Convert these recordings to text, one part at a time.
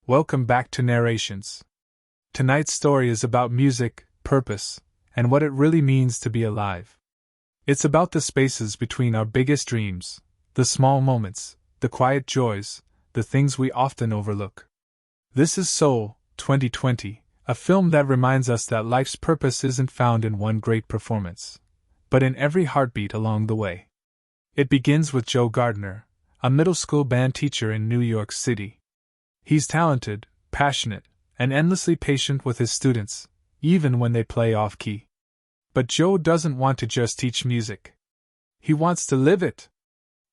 Welcome back to Narrations. Tonight's story is about music, purpose, and what it really means to be alive. It's about the spaces between our biggest dreams, the small moments, the quiet joys, the things we often overlook. This is Soul, 2020, a film that reminds us that life's purpose isn't found in one great performance, but in every heartbeat along the way. It begins with Joe Gardner, a middle school band teacher in New York City. He's talented, passionate, and endlessly patient with his students, even when they play off-key. But Joe doesn't want to just teach music. He wants to live it.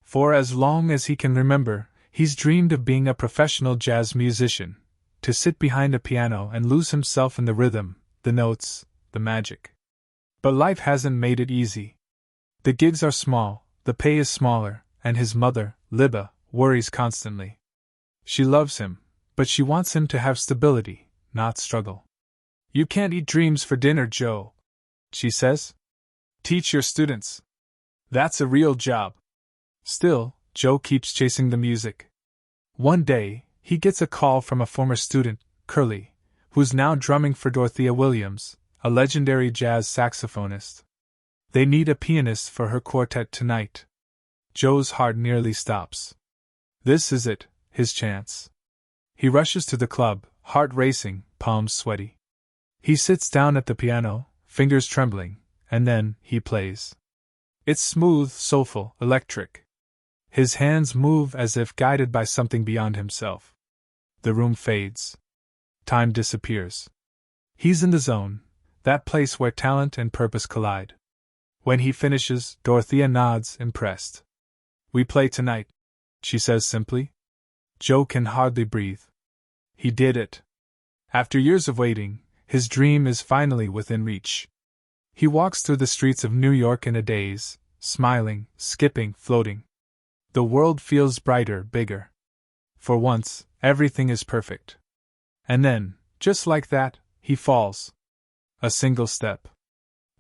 For as long as he can remember, he's dreamed of being a professional jazz musician, to sit behind a piano and lose himself in the rhythm, the notes, the magic. But life hasn't made it easy. The gigs are small, the pay is smaller, and his mother, Libba, worries constantly. She loves him, but she wants him to have stability, not struggle. "You can't eat dreams for dinner, Joe," she says. "Teach your students. That's a real job." Still, Joe keeps chasing the music. One day, he gets a call from a former student, Curly, who's now drumming for Dorothea Williams, a legendary jazz saxophonist. They need a pianist for her quartet tonight. Joe's heart nearly stops. This is it, his chance. He rushes to the club, heart racing, palms sweaty. He sits down at the piano, fingers trembling, and then he plays. It's smooth, soulful, electric. His hands move as if guided by something beyond himself. The room fades. Time disappears. He's in the zone, that place where talent and purpose collide. When he finishes, Dorothea nods, impressed. "We play tonight," she says simply. Joe can hardly breathe. He did it. After years of waiting, his dream is finally within reach. He walks through the streets of New York in a daze, smiling, skipping, floating. The world feels brighter, bigger. For once, everything is perfect. And then, just like that, he falls. A single step.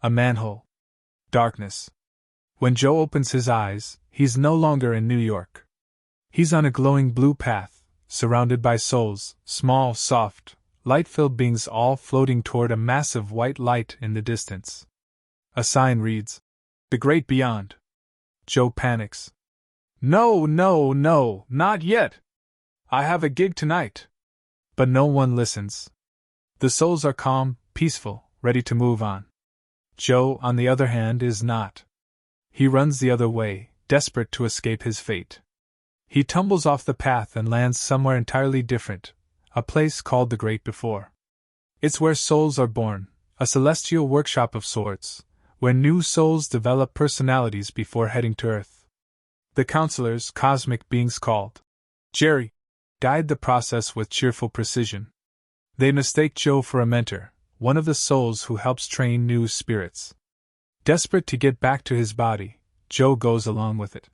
A manhole. Darkness. When Joe opens his eyes, he's no longer in New York. He's on a glowing blue path, surrounded by souls, small, soft, light-filled beings all floating toward a massive white light in the distance. A sign reads, "The Great Beyond." Joe panics. No, not yet. I have a gig tonight." But no one listens. The souls are calm, peaceful, ready to move on. Joe, on the other hand, is not. He runs the other way, desperate to escape his fate. He tumbles off the path and lands somewhere entirely different, a place called the Great Before. It's where souls are born, a celestial workshop of sorts, where new souls develop personalities before heading to Earth. The counselors, cosmic beings called Jerry, guide the process with cheerful precision. They mistake Joe for a mentor, one of the souls who helps train new spirits. Desperate to get back to his body, Joe goes along with it.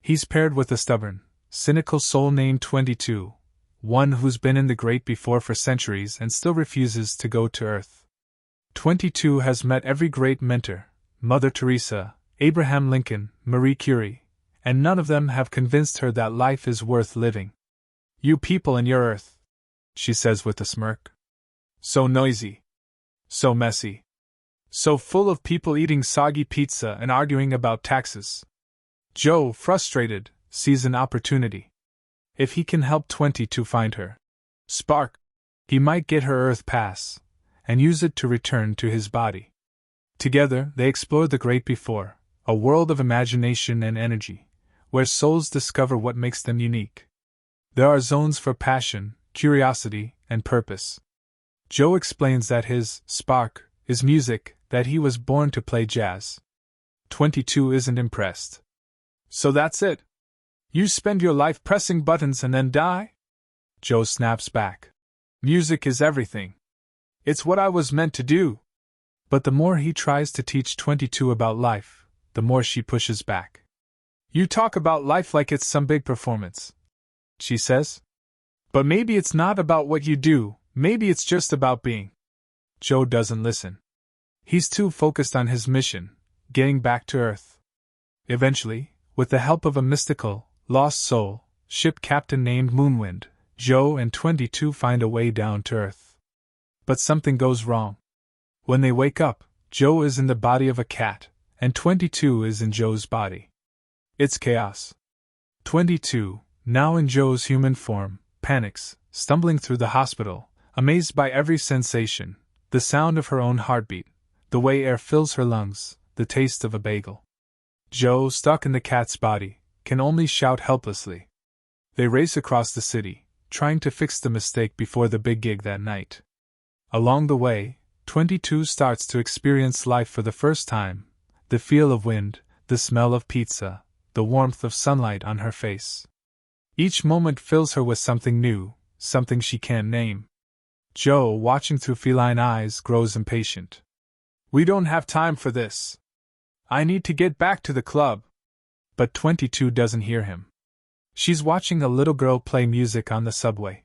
He's paired with a stubborn, cynical soul named 22, one who's been in the Great Before for centuries and still refuses to go to Earth. 22 has met every great mentor, Mother Teresa, Abraham Lincoln, Marie Curie, and none of them have convinced her that life is worth living. "You people and your Earth," she says with a smirk. "So noisy. So messy. So full of people eating soggy pizza and arguing about taxes." Joe, frustrated, sees an opportunity. If he can help 22 find her spark, he might get her Earth pass, and use it to return to his body. Together, they explore the Great Before, a world of imagination and energy, where souls discover what makes them unique. There are zones for passion, curiosity, and purpose. Joe explains that his spark is music, that he was born to play jazz. 22 isn't impressed. "So that's it? You spend your life pressing buttons and then die?" Joe snaps back. "Music is everything. It's what I was meant to do." But the more he tries to teach 22 about life, the more she pushes back. "You talk about life like it's some big performance," she says. "But maybe it's not about what you do, maybe it's just about being." Joe doesn't listen. He's too focused on his mission, getting back to Earth. Eventually, with the help of a mystical, lost soul, ship captain named Moonwind, Joe and 22 find a way down to Earth. But something goes wrong. When they wake up, Joe is in the body of a cat, and 22 is in Joe's body. It's chaos. 22, now in Joe's human form, panics, stumbling through the hospital, amazed by every sensation, the sound of her own heartbeat, the way air fills her lungs, the taste of a bagel. Joe, stuck in the cat's body, can only shout helplessly. They race across the city, trying to fix the mistake before the big gig that night. Along the way, 22 starts to experience life for the first time, the feel of wind, the smell of pizza, the warmth of sunlight on her face. Each moment fills her with something new, something she can't name. Joe, watching through feline eyes, grows impatient. "We don't have time for this. I need to get back to the club." But 22 doesn't hear him. She's watching a little girl play music on the subway.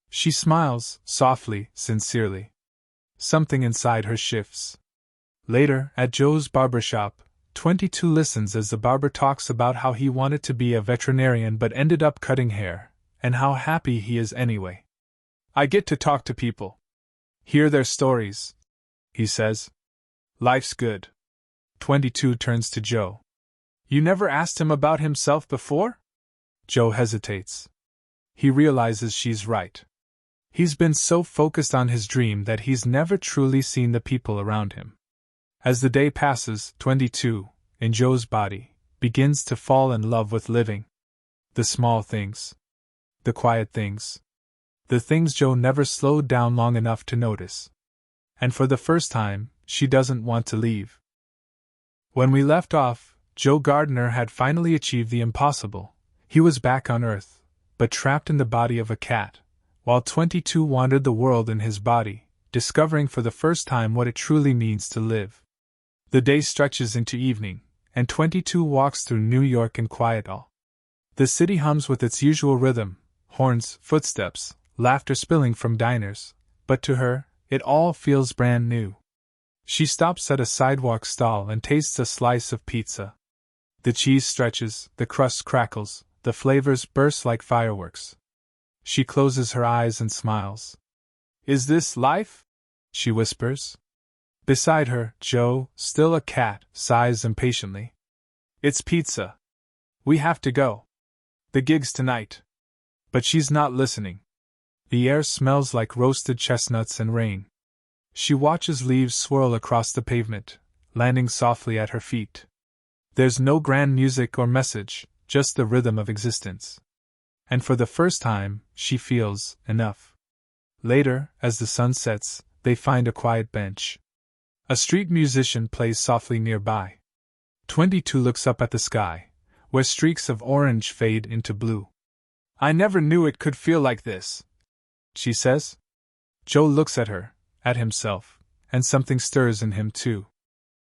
She smiles, softly, sincerely. Something inside her shifts. Later, at Joe's barbershop, 22 listens as the barber talks about how he wanted to be a veterinarian but ended up cutting hair, and how happy he is anyway. "I get to talk to people. Hear their stories," he says. "Life's good." 22 turns to Joe. "You never asked him about himself before?" Joe hesitates. He realizes she's right. He's been so focused on his dream that he's never truly seen the people around him. As the day passes, 22, in Joe's body, begins to fall in love with living. The small things. The quiet things. The things Joe never slowed down long enough to notice. And for the first time, she doesn't want to leave. When we left off, Joe Gardner had finally achieved the impossible. He was back on Earth, but trapped in the body of a cat, while 22 wandered the world in his body, discovering for the first time what it truly means to live. The day stretches into evening, and 22 walks through New York in quiet awe. The city hums with its usual rhythm, horns, footsteps, laughter spilling from diners, but to her, it all feels brand new. She stops at a sidewalk stall and tastes a slice of pizza. The cheese stretches, the crust crackles, the flavors burst like fireworks. She closes her eyes and smiles. "Is this life?" she whispers. Beside her, Joe, still a cat, sighs impatiently. "It's pizza. We have to go. The gig's tonight." But she's not listening. The air smells like roasted chestnuts and rain. She watches leaves swirl across the pavement, landing softly at her feet. There's no grand music or message, just the rhythm of existence. And for the first time, she feels enough. Later, as the sun sets, they find a quiet bench. A street musician plays softly nearby. 22 looks up at the sky, where streaks of orange fade into blue. "I never knew it could feel like this," she says. Joe looks at her, at himself, and something stirs in him too.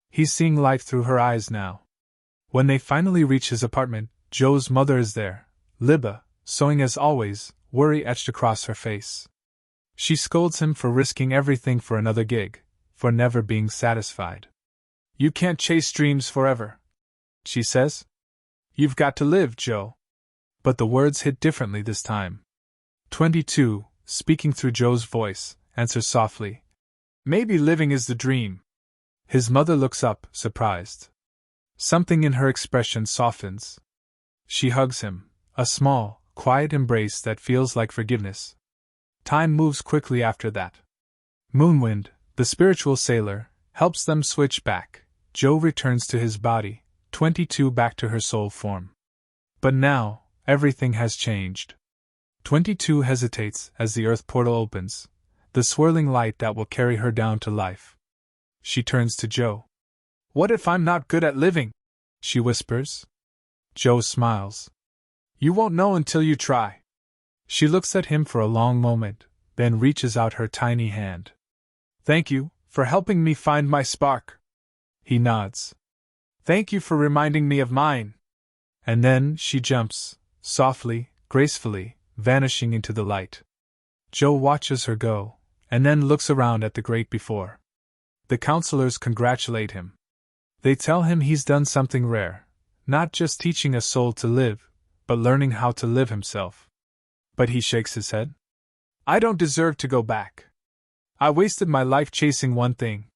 He's seeing life through her eyes now. When they finally reach his apartment, Joe's mother is there, Libba, sewing as always, worry etched across her face. She scolds him for risking everything for another gig, for never being satisfied. "You can't chase dreams forever," she says. "You've got to live, Joe." But the words hit differently this time. 22, speaking through Joe's voice, answers softly, "Maybe living is the dream." His mother looks up, surprised. Something in her expression softens. She hugs him, a small, quiet embrace that feels like forgiveness. Time moves quickly after that. Moonwind, the spiritual sailor, helps them switch back. Joe returns to his body, 22 back to her soul form. But now, everything has changed. 22 hesitates as the Earth portal opens, the swirling light that will carry her down to life. She turns to Joe. "What if I'm not good at living?" she whispers. Joe smiles. "You won't know until you try." She looks at him for a long moment, then reaches out her tiny hand. "Thank you for helping me find my spark." He nods. "Thank you for reminding me of mine." And then she jumps, softly, gracefully, vanishing into the light. Joe watches her go, and then looks around at the great before. The counselors congratulate him. They tell him he's done something rare, not just teaching a soul to live, but learning how to live himself. But he shakes his head. I don't deserve to go back. I wasted my life chasing one thing.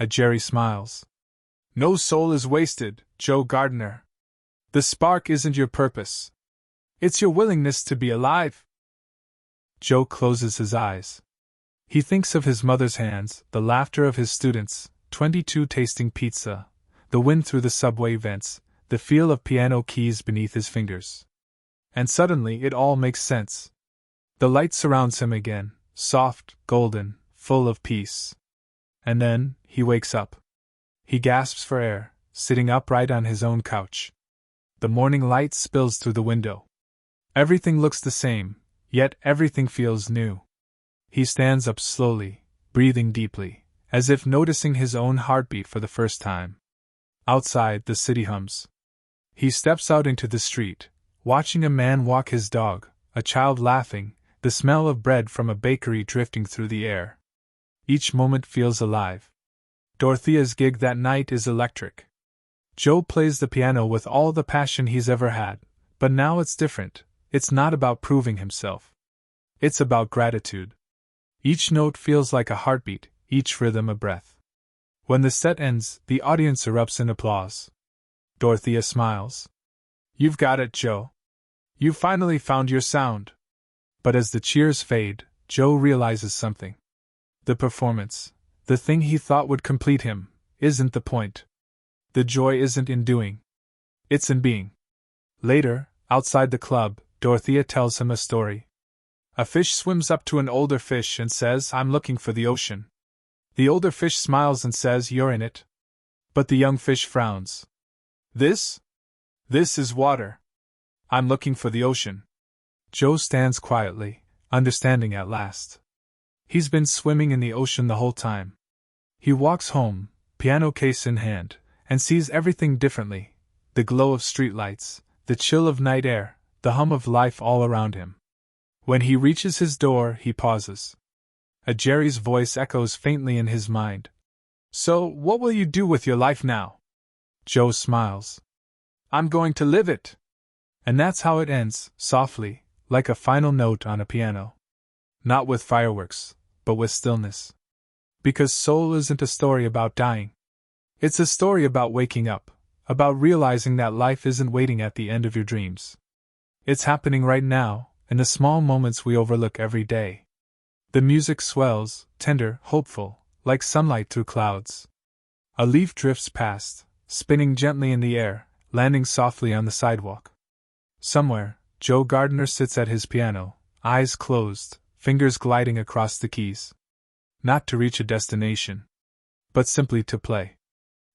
Jerry smiles. No soul is wasted, Joe Gardner. The spark isn't your purpose. It's your willingness to be alive. Joe closes his eyes. He thinks of his mother's hands, the laughter of his students, 22 tasting pizza, the wind through the subway vents, the feel of piano keys beneath his fingers. And suddenly it all makes sense. The light surrounds him again, soft, golden, full of peace. And then, he wakes up. He gasps for air, sitting upright on his own couch. The morning light spills through the window. Everything looks the same, yet everything feels new. He stands up slowly, breathing deeply, as if noticing his own heartbeat for the first time. Outside, the city hums. He steps out into the street, watching a man walk his dog, a child laughing, the smell of bread from a bakery drifting through the air. Each moment feels alive. Dorothea's gig that night is electric. Joe plays the piano with all the passion he's ever had, but now it's different. It's not about proving himself. It's about gratitude. Each note feels like a heartbeat, each rhythm a breath. When the set ends, the audience erupts in applause. Dorothea smiles. You've got it, Joe. You finally found your sound. But as the cheers fade, Joe realizes something. The performance, the thing he thought would complete him, isn't the point. The joy isn't in doing. It's in being. Later, outside the club, Dorothea tells him a story. A fish swims up to an older fish and says, I'm looking for the ocean. The older fish smiles and says, You're in it. But the young fish frowns. This is water. I'm looking for the ocean. Joe stands quietly, understanding at last. He's been swimming in the ocean the whole time. He walks home, piano case in hand, and sees everything differently. The glow of streetlights, the chill of night air, the hum of life all around him. When he reaches his door, he pauses. Jerry's voice echoes faintly in his mind. So, what will you do with your life now? Joe smiles. I'm going to live it. And that's how it ends, softly, like a final note on a piano. Not with fireworks, but with stillness. Because soul isn't a story about dying. It's a story about waking up, about realizing that life isn't waiting at the end of your dreams. It's happening right now, in the small moments we overlook every day. The music swells, tender, hopeful, like sunlight through clouds. A leaf drifts past, spinning gently in the air, landing softly on the sidewalk. Somewhere, Joe Gardner sits at his piano, eyes closed, fingers gliding across the keys. Not to reach a destination, but simply to play.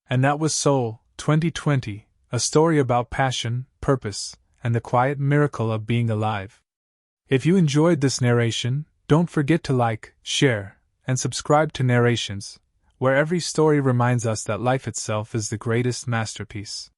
And that was Soul, 2020, a story about passion, purpose, and the quiet miracle of being alive. If you enjoyed this narration, don't forget to like, share, and subscribe to Narrations, where every story reminds us that life itself is the greatest masterpiece.